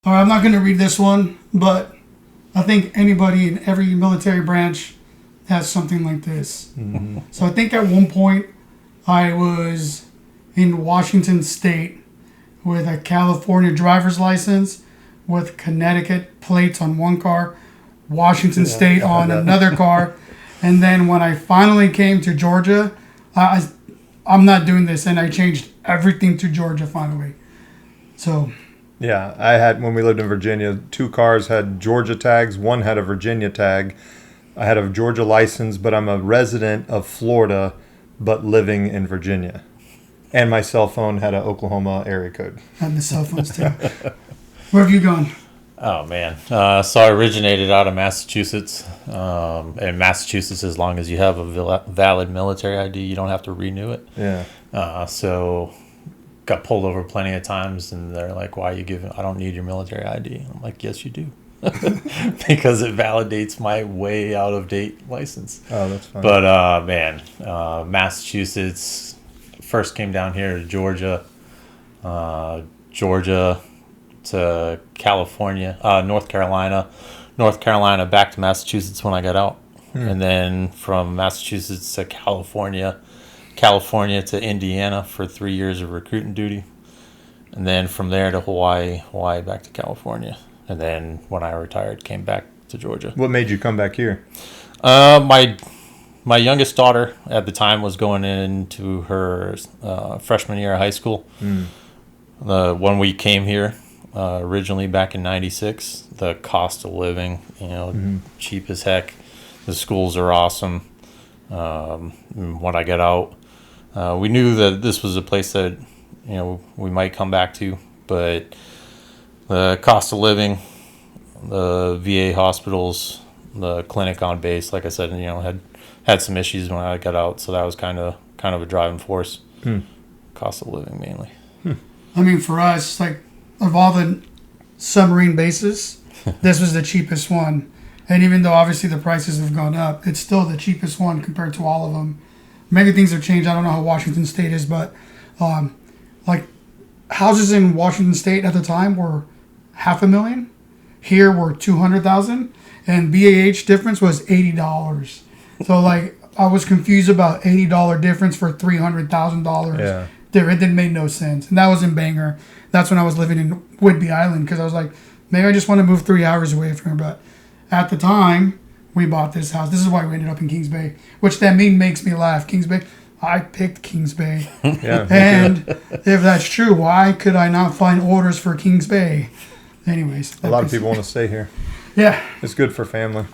All right, I'm not going to read this one, but I think anybody in every military branch has something like this. Mm-hmm. So I think at one point I was in Washington State with a California driver's license with Connecticut plates on one car, Washington State on another car. And then when I finally came to Georgia, I'm not doing this, and I changed everything to Georgia finally. So... Yeah, I had, when we lived in Virginia, 2 cars had Georgia tags. One had a Virginia tag. I had a Georgia license, but I'm a resident of Florida, but living in Virginia. And my cell phone had an Oklahoma area code. And the cell phones, too. Where have you gone? Oh, man. So I originated out of Massachusetts. And Massachusetts, as long as you have a valid military ID, you don't have to renew it. Yeah. So... got pulled over plenty of times, and they're like, why are you giving, I don't need your military ID. I'm like, yes, you do. Because it validates my way out of date license. Oh, that's fine. But, Massachusetts, first came down here to Georgia, Georgia to California, North Carolina back to Massachusetts when I got out. And then from Massachusetts to California to Indiana for 3 years of recruiting duty, and then from there to Hawaii back to California, and then when I retired, came back to Georgia. What made you come back here? My youngest daughter at the time was going into her freshman year of high school. When we came here originally back in '96, the cost of living, cheap as heck. The schools are awesome. When I got out, we knew that this was a place that, we might come back to, but the cost of living, the VA hospitals, the clinic on base, like I said, had some issues when I got out, so that was kind of a driving force. Cost of living mainly. I mean, for us, like, of all the submarine bases, this was the cheapest one. And even though obviously the prices have gone up, it's still the cheapest one compared to all of them. Maybe things have changed. I don't know how Washington State is, but like houses in Washington State at the time were $500,000. Here were $200,000, and BAH difference was $80. So like I was confused about $80 difference for $300,000. Yeah. It didn't make no sense, and that was in Bangor. That's when I was living in Whidbey Island, because I was like, maybe I just want to move 3 hours away from here, but. At the time, we bought this house. This is why we ended up in Kings Bay, which that makes me laugh. Kings Bay, I picked Kings Bay. Yeah, and if that's true, why could I not find orders for Kings Bay? Anyways. A lot of people want to stay here. Yeah. It's good for family.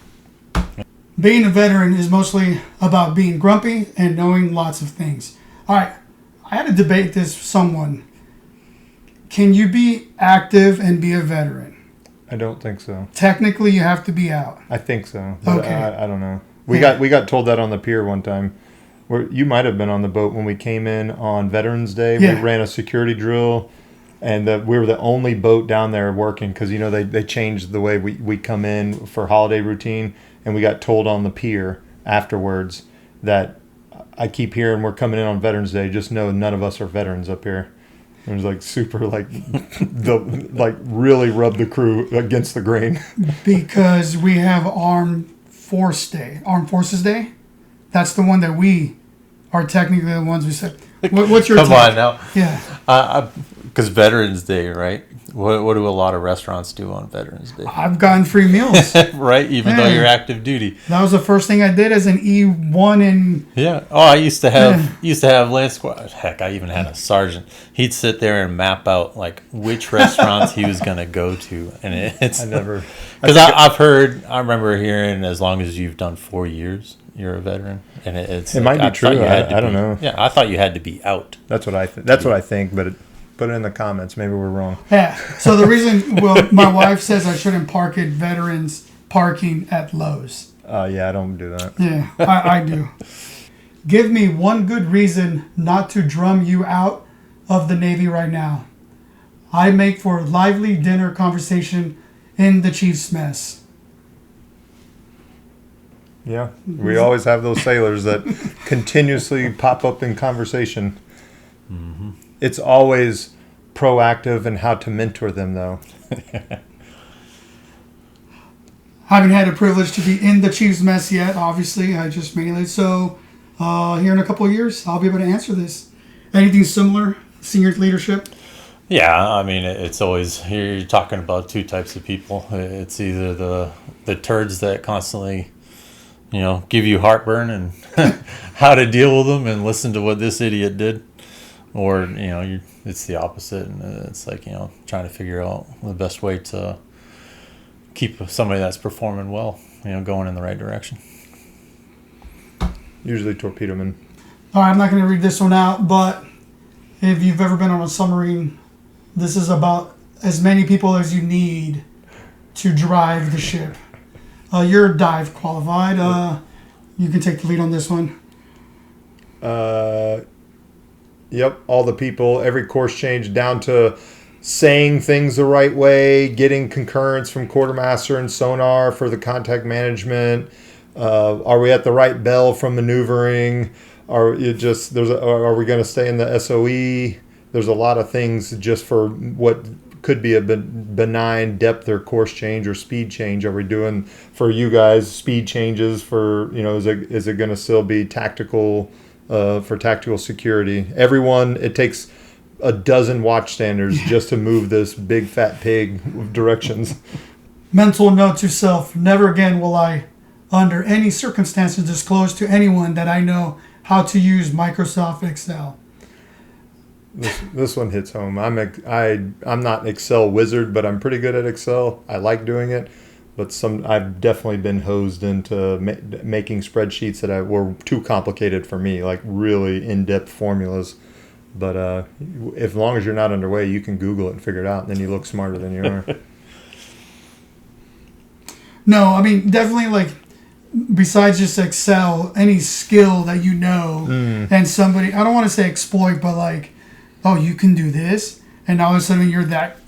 Being a veteran is mostly about being grumpy and knowing lots of things. All right. I had to debate this with someone. Can you be active and be a veteran? I don't think so. Technically, you have to be out. I think so. But Okay. I don't know. We got told that on the pier one time. Where you might have been on the boat when we came in on Veterans Day. Yeah. We ran a security drill, and we were the only boat down there working because they changed the way we come in for holiday routine, and we got told on the pier afterwards that I keep hearing we're coming in on Veterans Day. Just know none of us are veterans up here. It was like super really rubbed the crew against the grain. Because we have Armed Forces Day. That's the one that we are technically the ones who said. What's your Come take? on now. Yeah. Because Veterans Day, right? What do a lot of restaurants do on Veterans Day? I've gotten free meals. Right? Even though you're active duty. That was the first thing I did as an E1 in... Yeah. Oh, I used to have Lance Squad. Heck, I even had a sergeant. He'd sit there and map out like which restaurants he was going to go to. And it's... I never... Because I remember hearing as long as you've done 4 years, you're a veteran. And it might be true. I don't know. Yeah, I thought you had to be out. That's what I think. That's what I think, but... Put it in the comments. Maybe we're wrong. Yeah. So the reason, my wife says I shouldn't park at veterans parking at Lowe's. Yeah, I don't do that. Yeah, I do. Give me one good reason not to drum you out of the Navy right now. I make for lively dinner conversation in the Chief's mess. Yeah, we always have those sailors that continuously pop up in conversation. Mm-hmm. It's always proactive and how to mentor them, though. Haven't had the privilege to be in the Chiefs mess yet, obviously. I just mainly. So here in a couple of years, I'll be able to answer this. Anything similar, senior leadership? Yeah, I mean, it's always, you're talking about two types of people. It's either the turds that constantly, give you heartburn and how to deal with them and listen to what this idiot did. Or, it's the opposite. And it's like, trying to figure out the best way to keep somebody that's performing well, going in the right direction. Usually torpedo men. All right, I'm not going to read this one out, but if you've ever been on a submarine, this is about as many people as you need to drive the ship. You're dive qualified. You can take the lead on this one. Yep, all the people, every course change down to saying things the right way, getting concurrence from quartermaster and sonar for the contact management. Are we at the right bell from maneuvering? Are we going to stay in the SOE? There's a lot of things just for what could be a benign depth or course change or speed change. Are we doing for you guys speed changes for, is it going to still be tactical for tactical security? Everyone, it takes a dozen watch standards just to move this big fat pig directions. Mental note to self: never again will I, under any circumstances, disclose to anyone that I know how to use Microsoft Excel. This one hits home. I'm not an Excel wizard, but I'm pretty good at Excel. I like doing it, but I've definitely been hosed into making spreadsheets that were too complicated for me, like really in-depth formulas. But as long as you're not underway, you can Google it and figure it out, and then you look smarter than you are. No, I mean, definitely, like, besides just Excel, any skill that and somebody, I don't want to say exploit, but like, oh, you can do this, and all of a sudden you're that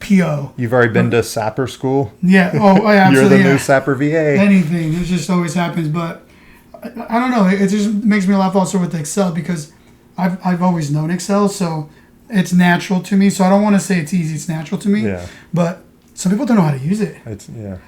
PO. You've already been to Sapper school? Yeah. Oh, absolutely. You're the new Sapper VA. Anything. It just always happens. But I don't know. It just makes me laugh also with Excel because I've always known Excel, so it's natural to me. So I don't want to say it's easy. It's natural to me. Yeah. But some people don't know how to use it. Yeah.